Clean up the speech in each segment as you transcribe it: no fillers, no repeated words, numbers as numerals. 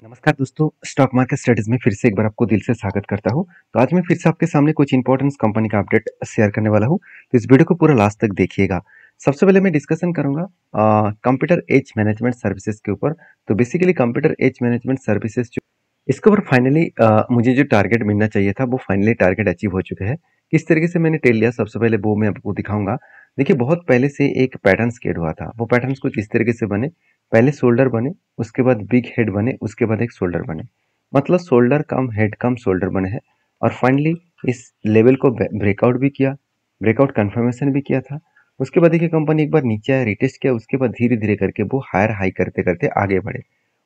नमस्कार दोस्तों, stock market studies में फिर से एक बार आपको दिल से स्वागत करता हूं। तो आज मैं फिर से आपके सामने कुछ इंपॉर्टेंट कंपनी का अपडेट शेयर करने वाला हूं। तो इस वीडियो को पूरा लास्ट तक देखिएगा। सबसे पहले मैं डिस्कशन करूंगा कंप्यूटर एज मैनेजमेंट सर्विसेज के ऊपर। तो basically computer as management services जो इसके ऊपर फाइनली मुझे जो टारगेट मिलना चाहिए था वो फाइनली टारगेट अचीव हो चुका है। किस तरीके से मैंने टेल लिया सबसे पहले वो मैं आपको दिखाऊंगा। देखिए, बहुत पहले से एक पैटर्न क्रिएट हुआ था। वो पैटर्न्स कुछ इस तरीके से बने। पहले शोल्डर बने, उसके बाद बिग हेड बने, उसके बाद एक शोल्डर बने। मतलब शोल्डर कम हेड कम शोल्डर बने हैं। और फाइनली इस लेवल को ब्रेकआउट भी किया, ब्रेकआउट कंफर्मेशन भी किया था। उसके बाद देखिए कंपनी एक बार नीचे आया, रिटेस्ट किया, उसके बाद धीरे धीरे करके वो हायर हाई करते करते आगे बढ़े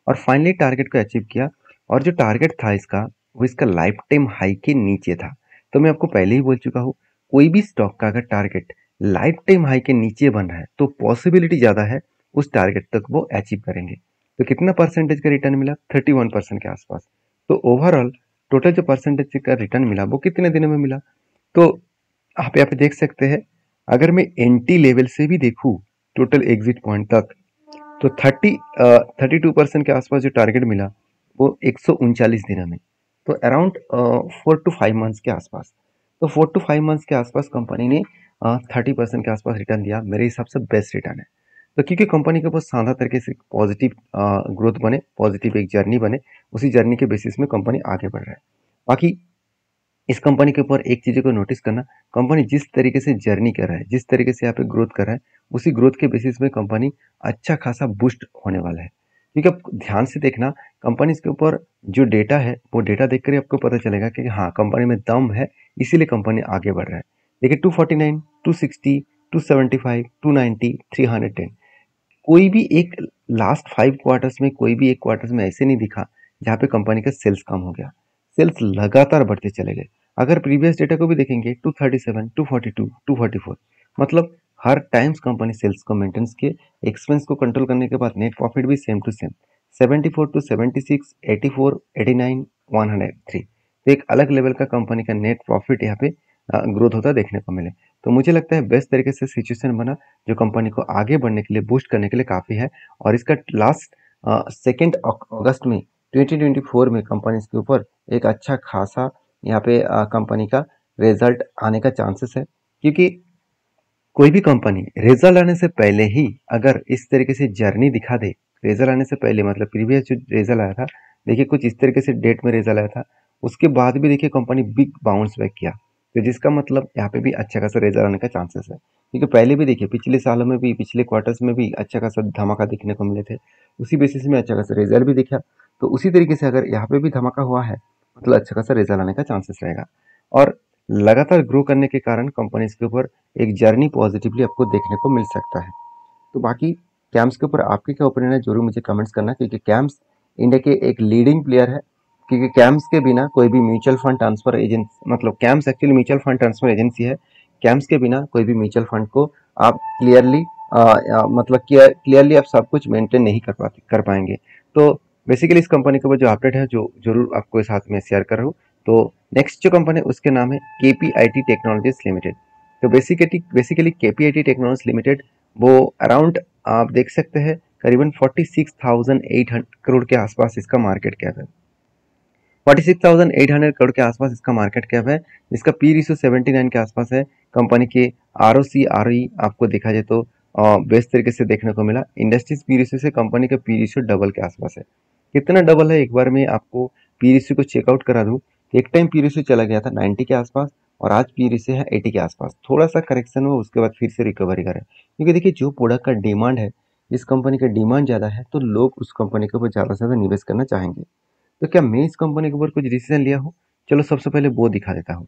और फाइनली टारगेट को अचीव किया। और जो टारगेट था इसका, वो इसका लाइफ टाइम हाई के नीचे था। तो मैं आपको पहले ही बोल चुका हूँ, कोई भी स्टॉक का अगर टारगेट लाइफ टाइम हाई के नीचे बन रहा है तो पॉसिबिलिटी ज्यादा है उस टारगेट तक वो अचीव करेंगे। तो कितना परसेंटेज का रिटर्न मिला? 31% के आसपास। तो ओवरऑल टोटल जो परसेंटेज का रिटर्न मिला वो कितने दिनों में मिला? तो आप यहाँ पे देख सकते हैं, अगर मैं एंटी लेवल से भी देखूं टोटल एग्जिट पॉइंट तक, तो 32% के आसपास जो टारगेट मिला वो 139 दिनों में। तो अराउंड 4 to 5 मंथ्स के आसपास। तो 4 to 5 मंथ्स के आसपास कंपनी ने 30% के आसपास रिटर्न दिया। मेरे हिसाब से बेस्ट रिटर्न है। तो क्योंकि कंपनी के पास शानदार तरीके से पॉजिटिव ग्रोथ बने, पॉजिटिव एक जर्नी बने, उसी जर्नी के बेसिस में कंपनी आगे बढ़ रहा है। बाकी इस कंपनी के ऊपर एक चीज़ को नोटिस करना, कंपनी जिस तरीके से जर्नी कर रहा है, जिस तरीके से यहाँ पे ग्रोथ कर रहा है, उसी ग्रोथ के बेसिस में कंपनी अच्छा खासा बूस्ट होने वाला है। क्योंकि आप ध्यान से देखना, कंपनी के ऊपर जो डेटा है वो डेटा देखकर ही आपको पता चलेगा कि हाँ, कंपनी में दम है, इसीलिए कंपनी आगे बढ़ रहा है। देखिए 249, 260, 275, 290, 310, कोई भी एक लास्ट 5 क्वार्टर्स में, कोई भी एक क्वार्टर्स में ऐसे नहीं दिखा जहाँ पे कंपनी का सेल्स कम हो गया। सेल्स लगातार बढ़ते चले गए। अगर प्रीवियस डेटा को भी देखेंगे, 237, 242, 244, मतलब हर टाइम्स कंपनी सेल्स को मेंटेन के, एक्सपेंस को कंट्रोल करने के बाद नेट प्रॉफिट भी सेम टू सेम, 74 to 76, 84, 89, 103। तो एक अलग लेवल का कंपनी का नेट प्रॉफिट यहाँ पे ग्रोथ होता देखने को मिले। तो मुझे लगता है बेस्ट तरीके से सिचुएशन बना, जो कंपनी को आगे बढ़ने के लिए, बूस्ट करने के लिए काफ़ी है। और इसका लास्ट 2 अगस्त में 2024 में कंपनी के ऊपर एक अच्छा खासा यहाँ पे कंपनी का रिजल्ट आने का चांसेस है। क्योंकि कोई भी कंपनी रिजल्ट आने से पहले ही अगर इस तरीके से जर्नी दिखा दे, रिजल्ट आने से पहले मतलब प्रीवियस जो रिजल्ट आया था, देखिए कुछ इस तरीके से डेट में रिजल्ट आया था, उसके बाद भी देखिए कंपनी बिग बाउंस बैक किया। तो जिसका मतलब यहाँ पे भी अच्छा खासा रिजल्ट आने का चांसेस है। क्योंकि पहले भी देखिए पिछले सालों में भी, पिछले क्वार्टर्स में भी अच्छा खासा धमाका दिखने को मिले थे, उसी बेसिस में अच्छा खासा रिजल्ट भी दिखा। तो उसी तरीके से अगर यहाँ पे भी धमाका हुआ है, मतलब अच्छा खासा रिजल्ट आने का चांसेस रहेगा। और लगातार ग्रो करने के कारण कंपनीज के ऊपर एक जर्नी पॉजिटिवली आपको देखने को मिल सकता है। तो बाकी कैम्स के ऊपर आपके क्या ओपिनियन है, जरूर मुझे कमेंट्स करना। क्योंकि कैम्स इंडिया के एक लीडिंग प्लेयर है। क्योंकि कैम्स के बिना कोई भी म्यूचुअल फंड ट्रांसफर एजेंसी, मतलब camps actually mutual fund transfer agency है। कैम्स के बिना कोई भी म्यूचुअल फंड को आप क्लियरली मतलब क्लियरली आप सब कुछ मेंटेन नहीं कर पाएंगे। तो बेसिकली इस कंपनी के ऊपर जो अपडेट है, जो जरूर आपको साथ में शेयर कर रहा हूँ। तो नेक्स्ट जो कंपनी है उसके नाम है केपीआईटी टेक्नोलॉजीज लिमिटेड। तो बेसिकली केपीआईटी टेक्नोलॉजीज लिमिटेड वो अराउंड आप देख सकते हैं करीबन 46,800 करोड़ के आसपास इसका मार्केट कैप है। 46,800 करोड़ के आसपास इसका मार्केट कैप है। इसका पी रेशियो 79 के आसपास है। कंपनी के R O C R E आपको देखा जाए तो बेस्ट तरीके से देखने को मिला। इंडस्ट्रीज पी रेशियो से कंपनी का पी रेशियो डबल के आसपास है। कितना डबल है, एक बार मैं आपको पी रेशियो को चेकआउट करा दूं। एक टाइम पी रेशियो चला गया था 90 के आसपास, और आज पी रेशियो है 80 के आसपास। थोड़ा सा करेक्शन हुआ, उसके बाद फिर से रिकवरी करे। क्योंकि देखिए जो प्रोडक्ट का डिमांड है, जिस कंपनी का डिमांड ज़्यादा है, तो लोग उस कंपनी के ऊपर ज़्यादा से ज़्यादा निवेश करना चाहेंगे। तो क्या मैं इस कंपनी के ऊपर कुछ डिसीजन लिया हूँ? चलो सबसे पहले वो दिखा देता हूँ।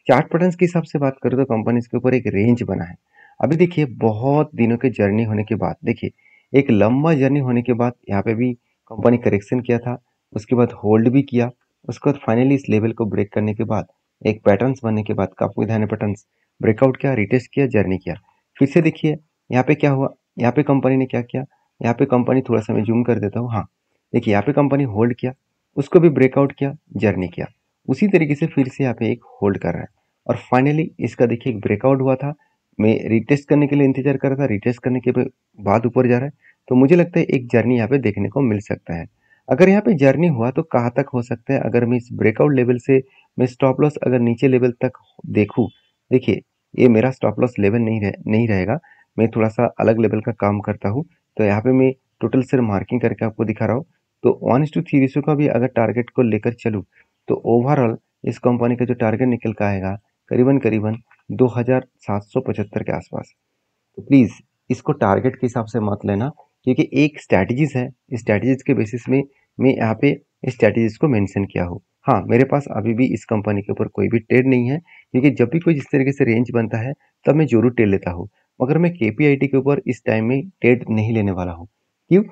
चार्ट पैटर्न्स के हिसाब से बात करें तो कंपनी के ऊपर एक रेंज बना है। अभी देखिए बहुत दिनों के जर्नी होने के बाद, देखिए एक लंबा जर्नी होने के बाद यहाँ पे भी कंपनी करेक्शन किया था, उसके बाद होल्ड भी किया, उसके बाद फाइनली इस लेवल को ब्रेक करने के बाद, एक पैटर्न्स बनने के बाद, काफी ध्यान पैटर्न्स ब्रेकआउट किया, रिटेस्ट किया, जर्नी किया। फिर से देखिए यहाँ पे क्या हुआ, यहाँ पे कंपनी ने क्या किया, यहाँ पे कंपनी थोड़ा सा मैं जूम कर देता हूँ। हाँ, देखिए यहाँ पे कंपनी होल्ड किया, उसको भी ब्रेकआउट किया, जर्नी किया, उसी तरीके से फिर से यहाँ पे एक होल्ड कर रहा है। और फाइनली इसका देखिए एक ब्रेकआउट हुआ था। मैं रिटेस्ट करने के लिए इंतजार कर रहा था, रिटेस्ट करने के बाद ऊपर जा रहा है। तो मुझे लगता है एक जर्नी यहाँ पे देखने को मिल सकता है। अगर यहाँ पे जर्नी हुआ तो कहाँ तक हो सकता है, अगर मैं इस ब्रेकआउट लेवल से मैं स्टॉप लॉस अगर नीचे लेवल तक देखूँ, देखिए ये मेरा स्टॉप लॉस लेवल नहीं रहेगा, मैं थोड़ा सा अलग लेवल का काम करता हूँ। तो यहाँ पे मैं टोटल सिर्फ मार्किंग करके आपको दिखा रहा हूँ। तो 1:3 रेशियो का भी अगर टारगेट को लेकर चलूँ तो ओवरऑल इस कंपनी का जो टारगेट निकल का आएगा करीबन करीबन 2775 के आसपास। तो प्लीज़ इसको टारगेट के हिसाब से मत लेना, क्योंकि एक स्ट्रैटेजीज है, इस स्ट्रैटेजीज के बेसिस में मैं यहाँ पे इस स्ट्रैटेजीज को मेंशन किया हूँ। हाँ, मेरे पास अभी भी इस कंपनी के ऊपर कोई भी ट्रेड नहीं है, क्योंकि जब भी कोई इस तरीके से रेंज बनता है तब मैं जरूर ट्रेड लेता हूँ, मगर मैं केपीआईटी के ऊपर इस टाइम में ट्रेड नहीं लेने वाला हूँ। क्यों?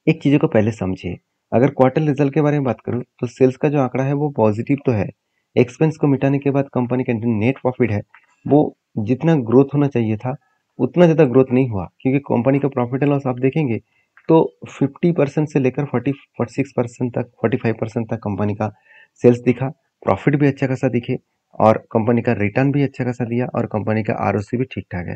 एक चीज़ों को पहले समझिए। अगर क्वार्टर रिजल्ट के बारे में बात करूँ तो सेल्स का जो आंकड़ा है वो पॉजिटिव तो है, एक्सपेंस को मिटाने के बाद कंपनी का जो नेट प्रॉफिट है वो जितना ग्रोथ होना चाहिए था उतना ज़्यादा ग्रोथ नहीं हुआ, क्योंकि कंपनी का प्रॉफिट एंड लॉस आप देखेंगे तो 50% से लेकर 46% तक 45% तक कंपनी का सेल्स दिखा, प्रॉफिट भी अच्छा खासा दिखे और कंपनी का रिटर्न भी अच्छा खासा दिया और कंपनी का आरओसी भी ठीक ठाक है।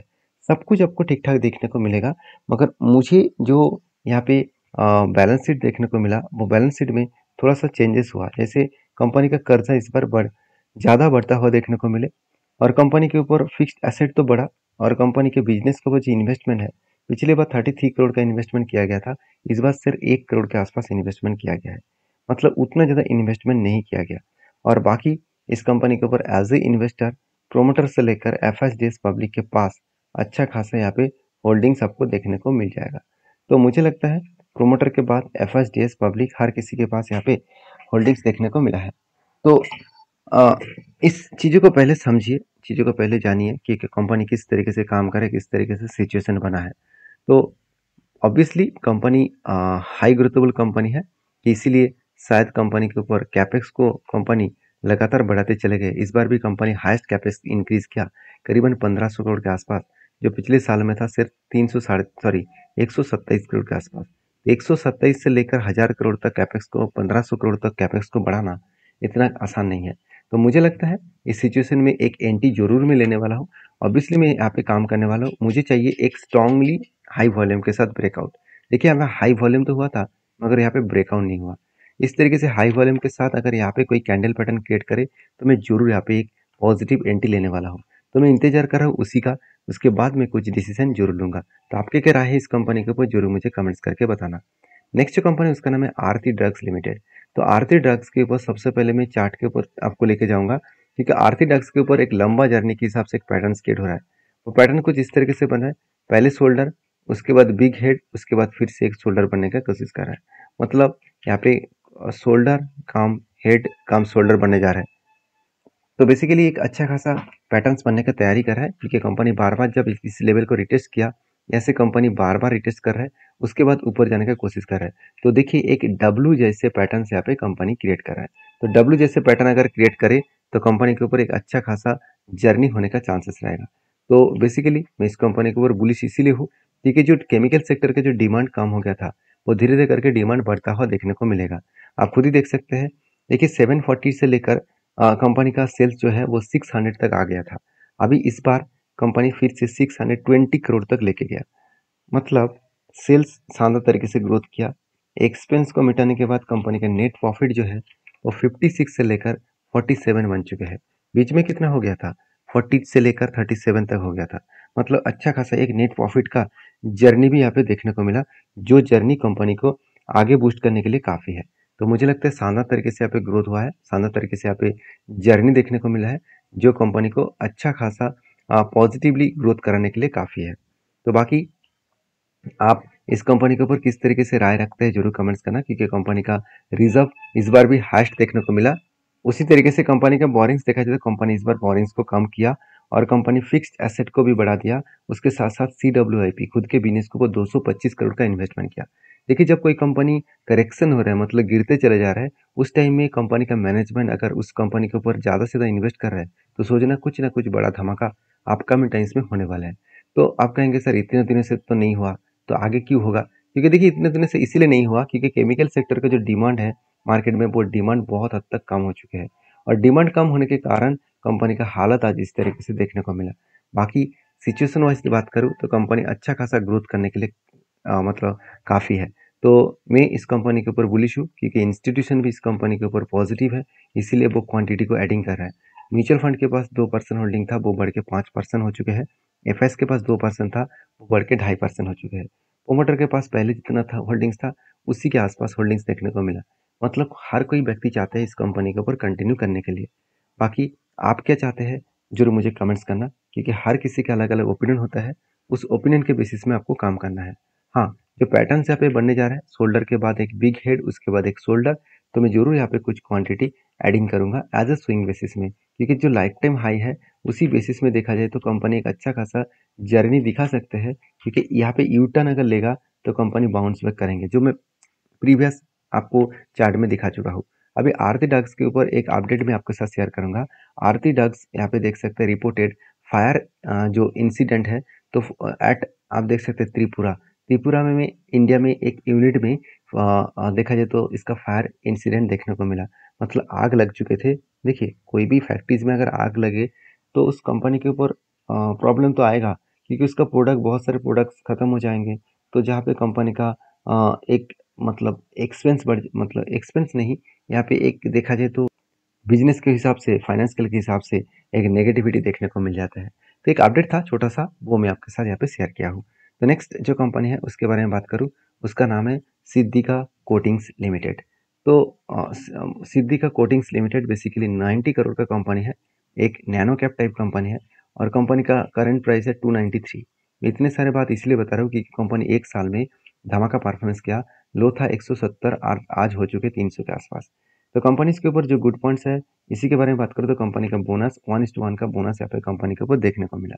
सब कुछ आपको ठीक ठाक देखने को मिलेगा, मगर मुझे जो यहाँ पे बैलेंस शीट देखने को मिला, वो बैलेंस शीट में थोड़ा सा चेंजेस हुआ। जैसे कंपनी का कर्जा इस बार ज़्यादा बढ़ता हुआ देखने को मिले और कंपनी के ऊपर फिक्स्ड एसेट तो बढ़ा और कंपनी के बिजनेस के ऊपर जो इन्वेस्टमेंट है, पिछले बार 33 करोड़ का इन्वेस्टमेंट किया गया था, इस बार सिर्फ 1 करोड़ के आसपास इन्वेस्टमेंट किया गया है। मतलब उतना ज़्यादा इन्वेस्टमेंट नहीं किया गया। और बाकी इस कंपनी के ऊपर एज ए इन्वेस्टर प्रोमोटर से लेकर एफएसडीएस पब्लिक के पास अच्छा खासा यहाँ पे होल्डिंग्स आपको देखने को मिल जाएगा। तो मुझे लगता है प्रोमोटर के बाद एफएसडीएस पब्लिक हर किसी के पास यहाँ पे होल्डिंग्स देखने को मिला है। तो अ, इस चीज़ों को पहले समझिए, चीज़ों को पहले जानिए कि कंपनी किस तरीके से काम करे, किस तरीके से सिचुएशन बना है। तो ऑब्वियसली कंपनी हाई ग्रोथेबल कंपनी है, कि इसीलिए शायद कंपनी के ऊपर कैपेक्स को कंपनी लगातार बढ़ाते चले गए। इस बार भी कंपनी हाईएस्ट कैपेक्स इंक्रीज किया करीबन 1500 करोड़ के आसपास, जो पिछले साल में था सिर्फ 127 करोड़ के आसपास। 127 से लेकर 1000 करोड़ तक कैपेक्स को, 1500 करोड़ तक कैपेक्स को बढ़ाना इतना आसान नहीं है। तो मुझे लगता है इस सिचुएशन में एक एंटी जरूर मैं लेने वाला हूँ। ऑब्वियसली मैं यहाँ पे काम करने वाला हूँ, मुझे चाहिए एक स्ट्रांगली हाई वॉल्यूम के साथ ब्रेकआउट। देखिए यहाँ पे हाई वॉल्यूम तो हुआ था, मगर यहाँ पे ब्रेकआउट नहीं हुआ। इस तरीके से हाई वॉल्यूम के साथ अगर यहाँ पे कोई कैंडल पैटर्न क्रिएट करे तो मैं जरूर यहाँ पे एक पॉजिटिव एंट्री लेने वाला हूँ। तो मैं इंतजार कर रहा हूँ उसी का, उसके बाद मैं कुछ डिसीजन जरूर लूंगा। तो आपके क्या राय है इस कंपनी के ऊपर, जरूर मुझे कमेंट्स करके बताना। नेक्स्ट जो कंपनी उसका नाम है आरती ड्रग्स लिमिटेड। तो आरती ड्रग्स के ऊपर सबसे पहले मैं चार्ट के ऊपर आपको लेके जाऊंगा, क्योंकि आरती ड्रग्स के ऊपर एक लंबा जर्नी के हिसाब से एक पैटर्न क्रिएट हो रहा है। वो पैटर्न कुछ इस तरीके से बन रहा है, पहले शोल्डर, उसके बाद बिग हेड, उसके बाद फिर से एक शोल्डर बनने का कोशिश कर रहा है। मतलब यहाँ पे शोल्डर काम हेड काम शोल्डर बनने जा रहा है। तो बेसिकली एक अच्छा खासा पैटर्न्स बनने का तैयारी कर रहा है, क्योंकि कंपनी बार बार जब इस लेवल को रिटेस्ट किया, जैसे कंपनी बार बार रिटेस्ट कर रहा है, उसके बाद ऊपर जाने का कोशिश कर रहा है। तो देखिए एक डब्लू जैसे पैटर्न यहाँ पे कंपनी क्रिएट कर रहा है। तो डब्लू जैसे पैटर्न अगर क्रिएट करे तो कंपनी के ऊपर एक अच्छा खासा जर्नी होने का चांसेस रहेगा। तो बेसिकली मैं इस कंपनी के ऊपर बुलिश इसीलिए हूँ, क्योंकि जो केमिकल सेक्टर का जो डिमांड कम हो गया था, वो धीरे धीरे करके डिमांड बढ़ता हुआ देखने को मिलेगा। आप खुद ही देख सकते हैं। देखिए 740 से लेकर कंपनी का सेल्स जो है वो 600 तक आ गया था। अभी इस बार कंपनी फिर से 620 करोड़ तक लेके गया। मतलब सेल्स शानदार तरीके से ग्रोथ किया। एक्सपेंस को मिटाने के बाद कंपनी का नेट प्रॉफिट जो है वो 56 से लेकर 47 बन चुके हैं। बीच में कितना हो गया था? 40 से लेकर 37 तक हो गया था। मतलब अच्छा खासा एक नेट प्रॉफिट का जर्नी भी यहाँ पे देखने को मिला, जो जर्नी कंपनी को आगे बूस्ट करने के लिए काफ़ी है। तो मुझे लगता है शानदार तरीके से यहाँ पे ग्रोथ हुआ है, शानदार तरीके से यहाँ पे जर्नी देखने को मिला है, जो कंपनी को अच्छा खासा पॉजिटिवली ग्रोथ कराने के लिए काफ़ी है। तो बाकी आप इस कंपनी के ऊपर किस तरीके से राय रखते हैं जरूर कमेंट्स करना, क्योंकि कंपनी का रिजर्व इस बार भी हाईएस्ट देखने को मिला। उसी तरीके से कंपनी का बोरिंग्स देखा जाए तो कंपनी इस बार बोरिंग्स को कम किया और कंपनी फिक्स्ड एसेट को भी बढ़ा दिया। उसके साथ साथ CWIP खुद के बिजनेस के ऊपर 225 करोड़ का इन्वेस्टमेंट किया। देखिए जब कोई कंपनी करेक्शन हो रहा है, मतलब गिरते चले जा रहा है, उस टाइम में कंपनी का मैनेजमेंट अगर उस कंपनी के ऊपर ज़्यादा से ज़्यादा इन्वेस्ट कर रहा है तो सोचना कुछ ना कुछ बड़ा धमाका अपकमिंग टाइम्स में होने वाला है। तो आप कहेंगे सर इतने दिनों से तो नहीं हुआ, तो आगे क्यों होगा? क्योंकि देखिए इतने दिनों से इसीलिए नहीं हुआ क्योंकि केमिकल सेक्टर का जो डिमांड है मार्केट में, वो डिमांड बहुत हद तक कम हो चुके हैं और डिमांड कम होने के कारण कंपनी का हालत आज इस तरीके से देखने को मिला। बाकी सिचुएशन वाइज बात करूँ तो कंपनी अच्छा खासा ग्रोथ करने के लिए मतलब काफ़ी है। तो मैं इस कंपनी के ऊपर बुलिश हूँ क्योंकि इंस्टीट्यूशन भी इस कंपनी के ऊपर पॉजिटिव है, इसीलिए वो क्वांटिटी को एडिंग कर रहा है। म्यूचुअल फंड के पास 2% होल्डिंग था, वो बढ़ के 5% हो चुके हैं। एफएस के पास 2% था, वो बढ़ के 2.5% हो चुके हैं। प्रोमोटर के पास पहले जितना था होल्डिंग्स था, उसी के आसपास होल्डिंग्स देखने को मिला। मतलब हर कोई व्यक्ति चाहता है इस कंपनी के ऊपर कंटिन्यू करने के लिए। बाकी आप क्या चाहते हैं, जरूर मुझे कमेंट्स करना, क्योंकि हर किसी का अलग अलग ओपिनियन होता है। उस ओपिनियन के बेसिस में आपको काम करना है। हाँ, जो पैटर्न्स यहाँ पे बनने जा रहा है, शोल्डर के बाद एक बिग हेड, उसके बाद एक शोल्डर, तो मैं जरूर यहाँ पे कुछ क्वांटिटी एडिंग करूंगा एज अ स्विंग बेसिस में, क्योंकि जो लाइफ टाइम हाई है उसी बेसिस में देखा जाए तो कंपनी एक अच्छा खासा जर्नी दिखा सकते हैं, क्योंकि यहाँ पे यू टर्न अगर लेगा तो कंपनी बाउंस बैक करेंगे, जो मैं प्रीवियस आपको चार्ट में दिखा चुका हूँ। अभी आरती ड्रग्स के ऊपर एक अपडेट मैं आपके साथ शेयर करूंगा। आरती ड्रग्स यहाँ पे देख सकते हैं रिपोर्टेड फायर जो इंसिडेंट है, तो एट आप देख सकते हैं त्रिपुरा। त्रिपुरा में इंडिया में एक यूनिट में देखा जाए तो इसका फायर इंसिडेंट देखने को मिला, मतलब आग लग चुके थे। देखिए, कोई भी फैक्ट्रीज में अगर आग लगे तो उस कंपनी के ऊपर प्रॉब्लम तो आएगा, क्योंकि उसका प्रोडक्ट, बहुत सारे प्रोडक्ट्स खत्म हो जाएंगे। तो जहाँ पे कंपनी का एक मतलब एक्सपेंस बढ़, मतलब एक्सपेंस नहीं, यहाँ पे एक देखा जाए तो बिजनेस के हिसाब से, फाइनेंशियल के हिसाब से एक नेगेटिविटी देखने को मिल जाता है। तो एक अपडेट था छोटा सा, वो मैं आपके साथ यहाँ पे शेयर किया हूँ। तो नेक्स्ट जो कंपनी है उसके बारे में बात करूँ, उसका नाम है सिद्धिका कोटिंग्स लिमिटेड। तो Siddhika coatings limited basically 90 crore का कंपनी है, एक नैनो कैप टाइप कंपनी है, और कंपनी का करंट प्राइस है 293। मैं इतने सारे बात इसलिए बता रहा हूँ क्योंकि कंपनी एक साल में धमाका परफॉर्मेंस किया। लो था 170 और आज हो चुके 300 के आसपास। तो कंपनीज के ऊपर जो गुड पॉइंट्स है, इसी के बारे में बात करूँ तो कंपनी का बोनस 1:1 का बोनस यहाँ पे कंपनी के ऊपर देखने को मिला।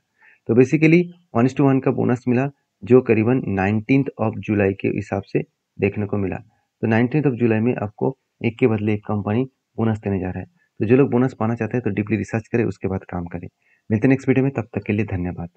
तो बेसिकली 1:1 का बोनस मिला, जो करीबन 19th ऑफ जुलाई के हिसाब से देखने को मिला। तो 19th ऑफ जुलाई में आपको एक के बदले एक कंपनी बोनस देने जा रहा है। तो जो लोग बोनस पाना चाहते हैं तो डीपली रिसर्च करें, उसके बाद काम करें। मिलते हैं नेक्स्ट वीडियो में, तब तक के लिए धन्यवाद।